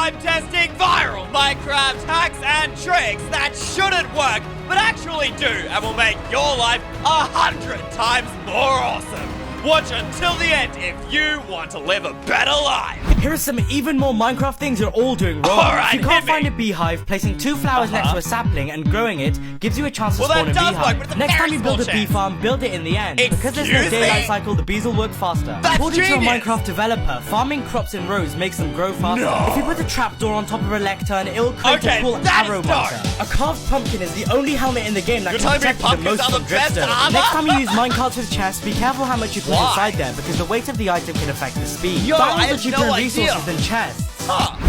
I'm testing viral Minecraft hacks and tricks that shouldn't work, but actually do, and will make your life 100 times more awesome. Watch until the end if you want to live a better life. Here are some even more Minecraft things you're all doing wrong. Alright, if you can't hit me. find a beehive, placing 2 flowers next to a sapling and growing it gives you a chance to Well, spawn a that does beehive. work, but it's a Next very time you build a small bee chance. farm, build it in the end. Because there's no Excuse me? daylight cycle, the bees will work faster. That's According to a genius. Minecraft developer, farming crops in rows makes them grow faster. No. If you put a trapdoor on top of a lectern, it will create Okay, a cool that is arrow dark. marker. A carved pumpkin is the only helmet in the game that You're can telling me protect you the pumpkins most are from the best dripstone. armor? Next time you use minecarts with chests, be careful how much you put Why? inside there, because the weight of the item can affect the speed. Yo, I Diamonds had are cheaper no in idea. resources than chests.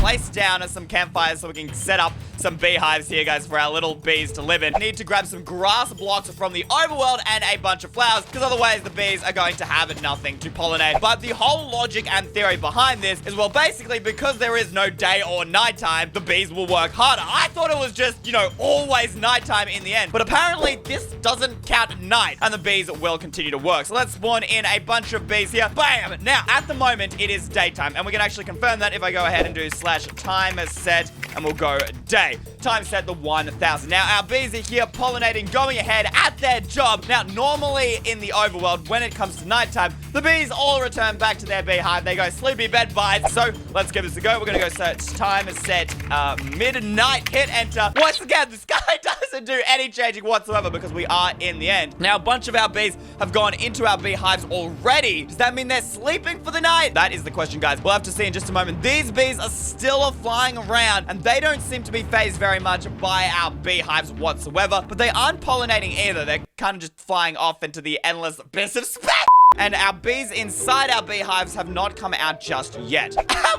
Place down some campfires so we can set up some beehives here, guys, for our little bees to live in. Need to grab some grass blocks from the overworld and a bunch of flowers, because otherwise the bees are going to have nothing to pollinate. But the whole logic and theory behind this is, well, basically, because there is no day or nighttime, the bees will work harder. I thought it was just, you know, always nighttime in the end. But apparently, this doesn't count at night, and the bees will continue to work. So let's spawn in a bunch of bees here. Bam! Now, at the moment, it is daytime, and we can actually confirm that if I go ahead and do /time set, and we'll go day. Time set the 1000. Now, our bees are here pollinating, going ahead at their job. Now, normally in the overworld, when it comes to nighttime, the bees all return back to their beehive. They go sleepy bed bye. So let's give this a go. We're going to go search time set midnight. Hit enter. Once again, the sky doesn't do any changing whatsoever because we are in the end. Now, a bunch of our bees have gone into our beehives already. Does that mean they're sleeping for the night? That is the question, guys. We'll have to see in just a moment. These bees are still flying around, and they don't seem to be phased very much by our beehives whatsoever, but they aren't pollinating either. They're kind of just flying off into the endless abyss of space. And our bees inside our beehives have not come out just yet.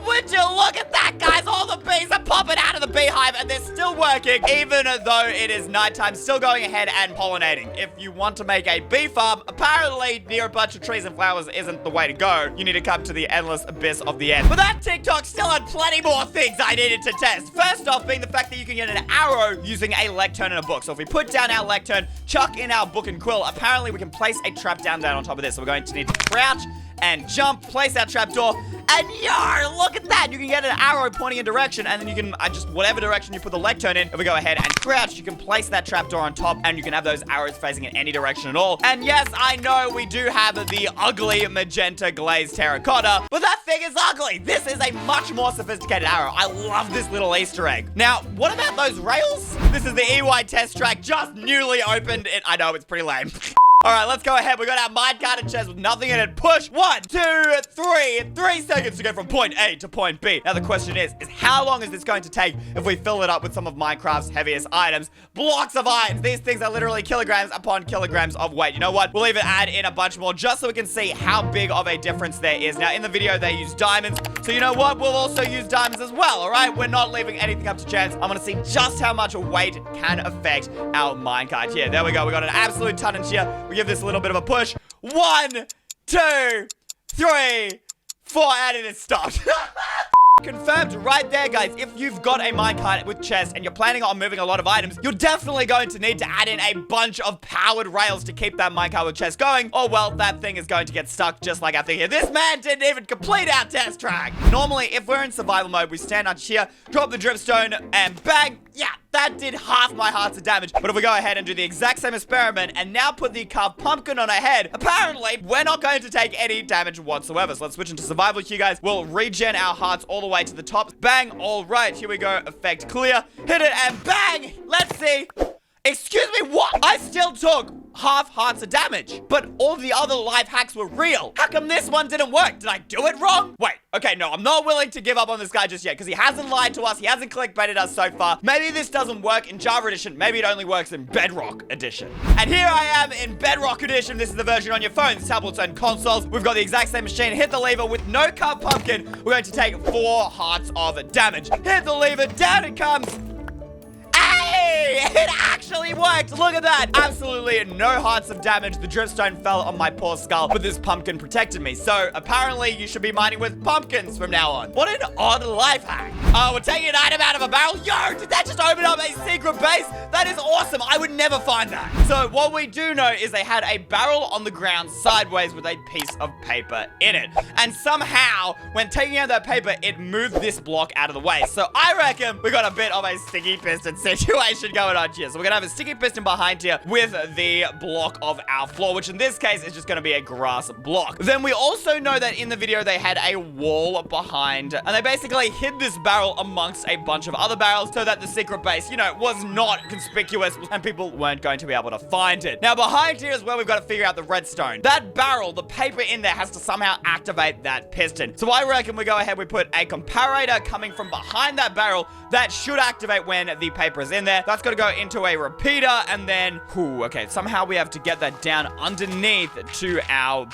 Would you look at that, guys? All the bees are popping out of the beehive and they're still working, even though it is nighttime, still going ahead and pollinating. If you want to make a bee farm, apparently near a bunch of trees and flowers isn't the way to go. You need to come to the endless abyss of the end. But that TikTok still had plenty more things I needed to test. First off being the fact that you can get an arrow using a lectern in a book. So if we put down our lectern, chuck in our book and quill, apparently we can place a trap down on top of this. So we're going to need to crouch and jump, place our trapdoor, and yo, look at that! You can get an arrow pointing a direction, and then you can just whatever direction you put the lectern in. If we go ahead and crouch, you can place that trapdoor on top, and you can have those arrows facing in any direction at all. And yes, I know we do have the ugly magenta glazed terracotta, but that thing is ugly. This is a much more sophisticated arrow. I love this little Easter egg. Now, what about those rails? This is the EY test track, just newly opened. I know, it's pretty lame. All right, let's go ahead. We got our minecart and chest with nothing in it. Push. 1, 2, 3. 3 seconds to go from point A to point B. Now, the question is how long is this going to take if we fill it up with some of Minecraft's heaviest items? Blocks of irons. These things are literally kilograms upon kilograms of weight. You know what? We'll even add in a bunch more just so we can see how big of a difference there is. Now, in the video, they use diamonds. So, you know what? We'll also use diamonds as well, all right? We're not leaving anything up to chance. I'm going to see just how much weight can affect our minecart here. There we go. We got an absolute tonnage here. We give this a little bit of a push. 1, 2, 3, 4, and it is stopped. Confirmed right there, guys. If you've got a minecart with chests and you're planning on moving a lot of items, you're definitely going to need to add in a bunch of powered rails to keep that minecart with chests going, or well, that thing is going to get stuck just like our thing here. This man didn't even complete our test track. Normally, if we're in survival mode, we stand up here, drop the dripstone, and bang, yeah, that did half my hearts of damage. But if we go ahead and do the exact same experiment and now put the carved pumpkin on our head, apparently we're not going to take any damage whatsoever. So let's switch into survival here, guys. We'll regen our hearts all the way to the top. Bang. All right, here we go. Effect clear. Hit it and bang. Let's see. Excuse me, what? I still took half hearts of damage, but all the other life hacks were real. How come this one didn't work? Did I do it wrong? Wait, okay, no, I'm not willing to give up on this guy just yet because he hasn't lied to us. He hasn't clickbaited us so far. Maybe this doesn't work in Java Edition. Maybe it only works in Bedrock Edition. And here I am in Bedrock Edition. This is the version on your phones, tablets, and consoles. We've got the exact same machine. Hit the lever with no carved pumpkin. We're going to take 4 hearts of damage. Hit the lever, down it comes. It actually worked! Look at that! Absolutely no hearts of damage. The dripstone fell on my poor skull, but this pumpkin protected me. So apparently you should be mining with pumpkins from now on. What an odd life hack. We're taking an item out of a barrel. Yo, did that just open up a secret base? That is awesome. I would never find that. So what we do know is they had a barrel on the ground sideways with a piece of paper in it. And somehow, when taking out that paper, it moved this block out of the way. So I reckon we got a bit of a sticky piston situation going on here. So we're gonna have a sticky piston behind here with the block of our floor, which in this case is just gonna be a grass block. Then we also know that in the video they had a wall behind, and they basically hid this barrel amongst a bunch of other barrels so that the secret base, you know, was not conspicuous and people weren't going to be able to find it. Now behind here is where we've got to figure out the redstone. That barrel, the paper in there, has to somehow activate that piston. So I reckon we go ahead, we put a comparator coming from behind that barrel that should activate when the paper is in there. That's got to go into a repeater, and then, okay, somehow we have to get that down underneath to our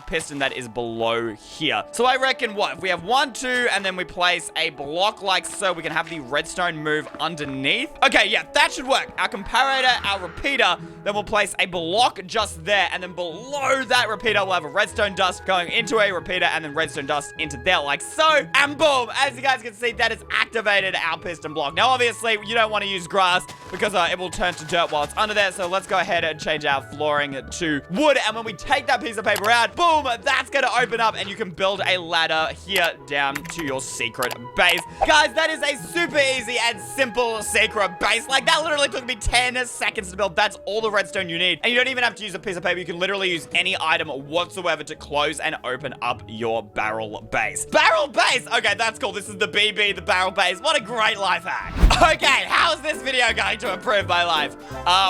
piston that is below here. So I reckon what? If we have 1, 2, and then we place a block like so, we can have the redstone move underneath. Okay, yeah, that should work. Our comparator, our repeater, then we'll place a block just there, and then below that repeater, we'll have a redstone dust going into a repeater, and then redstone dust into there like so, and boom, as you guys can see, that has activated our piston block. Now, obviously, you don't want to use grass because it will turn to dirt while it's under there, so let's go ahead and change our flooring to wood, and when we take that piece of paper out, boom, that's going to open up, and you can build a ladder here down to your secret base. Guys, that is a super easy and simple secret base. Like, that literally took me 10 seconds to build. That's all the redstone you need, and you don't even have to use a piece of paper. You can literally use any item whatsoever to close and open up your barrel base. Barrel base! Okay, that's cool. This is the BB, the barrel base. What a great life hack. Okay, how is this video going to improve my life?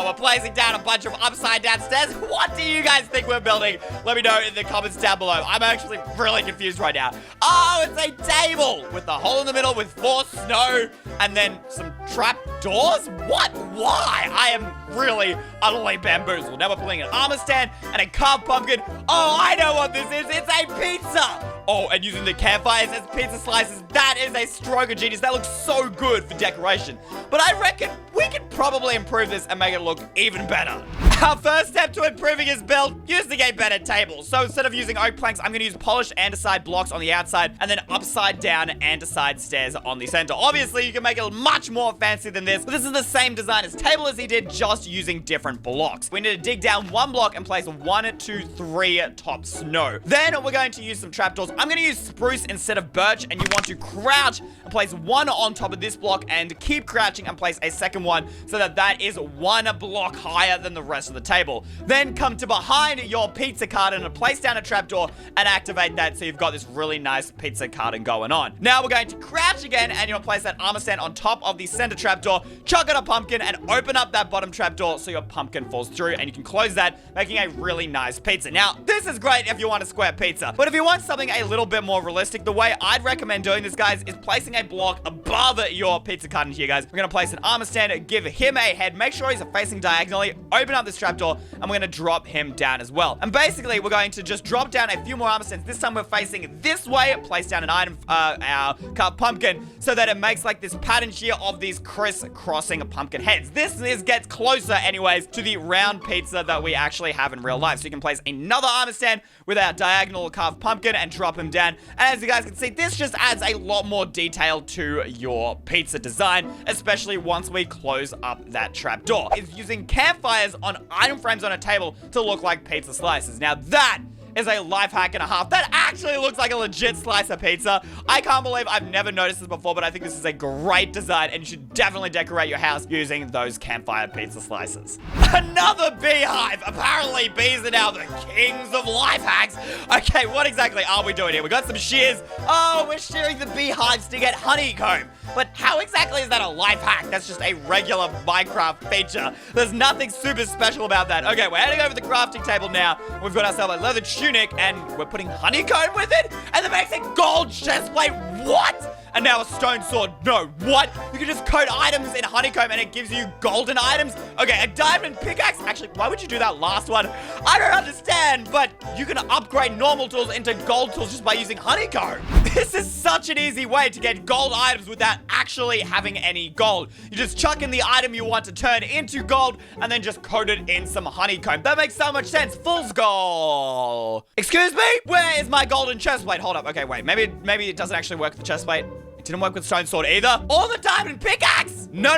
We're placing down a bunch of upside down stairs. What do you guys think we're building? Let me know in the comments down below. I'm actually really confused right now. Oh, it's a table with a hole in the middle with 4 snow and then some trap doors? What? Why? I am really utterly bamboozled. Now we're pulling an armor stand and a carved pumpkin. Oh, I know what this is. It's a pizza. Oh, and using the campfires as pizza slices. That is a stroke of genius. That looks so good for decoration. But I reckon we could probably improve this and make it look even better. Our first step to improving his build, using a better table. So instead of using oak planks, I'm going to use polished andesite blocks on the outside and then upside down andesite stairs on the center. Obviously, you can make it much more fancy than this, but this is the same design as table as he did, just using different blocks. We need to dig down 1 block and place 1, 2, 3 top snow. Then we're going to use some trapdoors. I'm going to use spruce instead of birch, and you want to crouch and place 1 on top of this block and keep crouching and place a second one so that that is 1 block higher than the rest of the table. Then come to behind your pizza carton and place down a trapdoor and activate that so you've got this really nice pizza carton going on. Now we're going to crouch again, and you'll place that armor stand on top of the center trapdoor, chuck in a pumpkin, and open up that bottom trapdoor so your pumpkin falls through, and you can close that, making a really nice pizza. Now, this is great if you want a square pizza, but if you want something a little bit more realistic, the way I'd recommend doing this, guys, is placing a block above your pizza carton here, guys. We're going to place an armor stand, give him a head, make sure he's facing diagonally, open up this trapdoor, and we're going to drop him down as well. And basically, we're going to just drop down a few more armor stands. This time we're facing this way, place down an item, our carved pumpkin, so that it makes like this pattern here of these crisscrossing pumpkin heads. This gets closer anyways to the round pizza that we actually have in real life. So you can place another armor stand with our diagonal carved pumpkin and drop him down. And as you guys can see, this just adds a lot more detail to your pizza design, especially once we close up that trapdoor. Is using campfires on item frames on a table to look like pizza slices. Now that is a life hack and a half. That actually looks like a legit slice of pizza. I can't believe I've never noticed this before, but I think this is a great design, and you should definitely decorate your house using those campfire pizza slices. Another beehive! Apparently, bees are now the kings of life hacks. Okay, what exactly are we doing here? We got some shears. Oh, we're shearing the beehives to get honeycomb. But how exactly is that a life hack? That's just a regular Minecraft feature. There's nothing super special about that. Okay, we're heading over the crafting table now. We've got ourselves a leather tunic, and we're putting honeycomb with it? And that makes a gold chestplate. What? and now a stone sword. No, what? You can just coat items in honeycomb and it gives you golden items? Okay, a diamond pickaxe? Actually, why would you do that last one? I don't understand, but you can upgrade normal tools into gold tools just by using honeycomb. This is such an easy way to get gold items without actually having any gold. You just chuck in the item you want to turn into gold and then just coat it in some honeycomb. That makes so much sense. Fool's goal. Excuse me? Where is my golden chestplate? Hold up. Okay, wait. Maybe it doesn't actually work with the chestplate. It didn't work with stone sword either. Or the diamond pickaxe! No.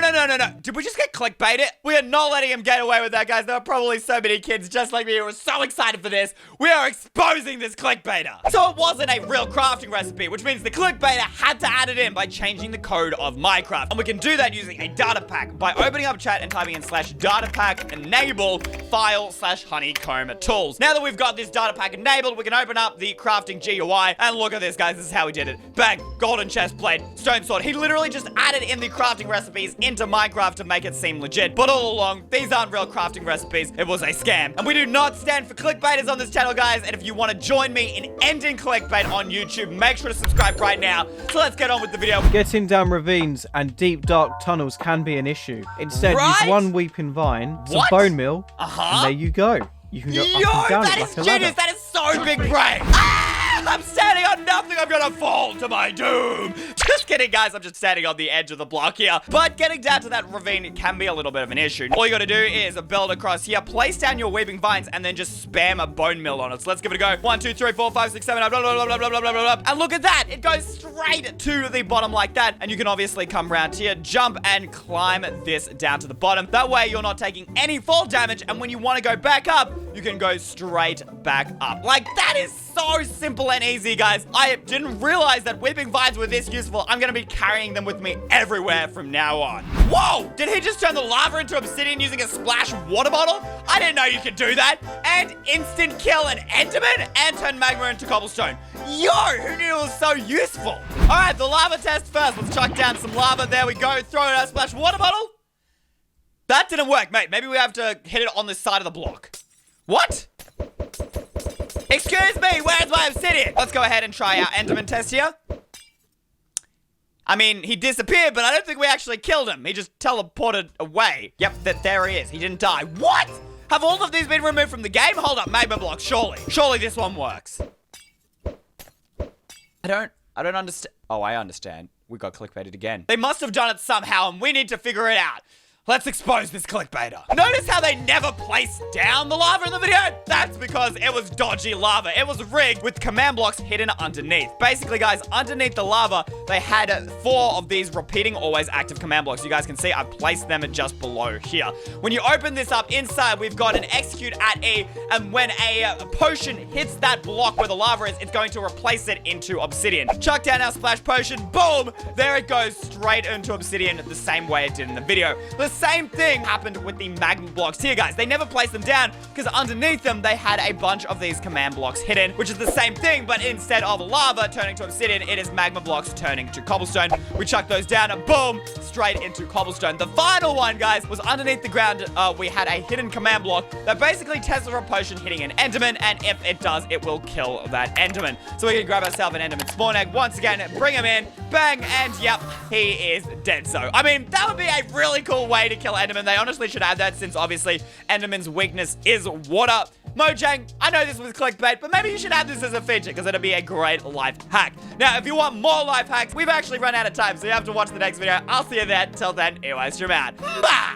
Did we just get clickbaited? We are not letting him get away with that, guys. There are probably so many kids just like me who are so excited for this. We are exposing this clickbaiter. So it wasn't a real crafting recipe, which means the clickbaiter had to add it in by changing the code of Minecraft. And we can do that using a data pack by opening up chat and typing in /datapack enable file/honeycomb tools. Now that we've got this data pack enabled, we can open up the crafting GUI and look at this, guys. This is how we did it. Bang, golden chest plate. Stone sword. He literally just added in the crafting recipes into Minecraft to make it seem legit. But all along, these aren't real crafting recipes. It was a scam. And we do not stand for clickbaiters on this channel, guys. And if you want to join me in ending clickbait on YouTube, make sure to subscribe right now. So let's get on with the video. Getting down ravines and deep dark tunnels can be an issue. Instead, Right? use one weeping vine, some What? bone meal, Uh-huh. and there you go. You can go Yo, up and down that it is like a ladder. genius. That is so big brain. Ah! I'm standing on nothing. I'm gonna fall to my doom. Just kidding, guys. I'm just standing on the edge of the block here. But getting down to that ravine can be a little bit of an issue. All you gotta do is build across here, place down your weeping vines, and then just spam a bone mill on it. So let's give it a go. 1, 2, 3, 4, 5, 6, 7, 8, blah, blah, blah, blah, blah, blah, blah, blah. And look at that. It goes straight to the bottom like that. And you can obviously come around here, jump, and climb this down to the bottom. That way, you're not taking any fall damage. And when you want to go back up, you can go straight back up. Like, that is so simple and easy, guys. I didn't realize that weeping vines were this useful. I'm gonna be carrying them with me everywhere from now on. Whoa! Did he just turn the lava into obsidian using a splash water bottle? I didn't know you could do that. And instant kill an enderman and turn magma into cobblestone. Yo, who knew it was so useful? All right, the lava test first. Let's chuck down some lava. There we go. Throw it out, splash water bottle. That didn't work, mate. Maybe we have to hit it on the side of the block. What? Excuse me, where's my obsidian? Let's go ahead and try our enderman test here. I mean, he disappeared, but I don't think we actually killed him. He just teleported away. Yep, there he is. He didn't die. What? Have all of these been removed from the game? Hold up, magma block, surely. Surely this one works. I don't understand. Oh, I understand. We got clickbaited again. They must have done it somehow, and we need to figure it out. Let's expose this clickbaiter. Notice how they never placed down the lava in the video? That's because it was dodgy lava. It was rigged with command blocks hidden underneath. Basically, guys, underneath the lava, they had 4 of these repeating always active command blocks. You guys can see I've placed them just below here. When you open this up inside, we've got an execute at E, and when a potion hits that block where the lava is, it's going to replace it into obsidian. Chuck down our splash potion, boom! There it goes straight into obsidian the same way it did in the video. The same thing happened with the magma blocks here, guys. They never placed them down because underneath them, they had a bunch of these command blocks hidden, which is the same thing, but instead of lava turning to obsidian, it is magma blocks turning to cobblestone. We chuck those down and boom, straight into cobblestone. The final one, guys, was underneath the ground. We had a hidden command block that basically tests for a potion hitting an enderman, and if it does, it will kill that enderman. So we can grab ourselves an enderman spawn egg once again, bring him in, bang, and yep, he is dead. So, I mean, that would be a really cool way to kill enderman. They honestly should add that since obviously enderman's weakness is water. Mojang, I know this was clickbait, but maybe you should add this as a feature because it'd be a great life hack. Now, if you want more life hacks, we've actually run out of time, so you have to watch the next video. I'll see you there. Till then, anyways, you're mad. Bye!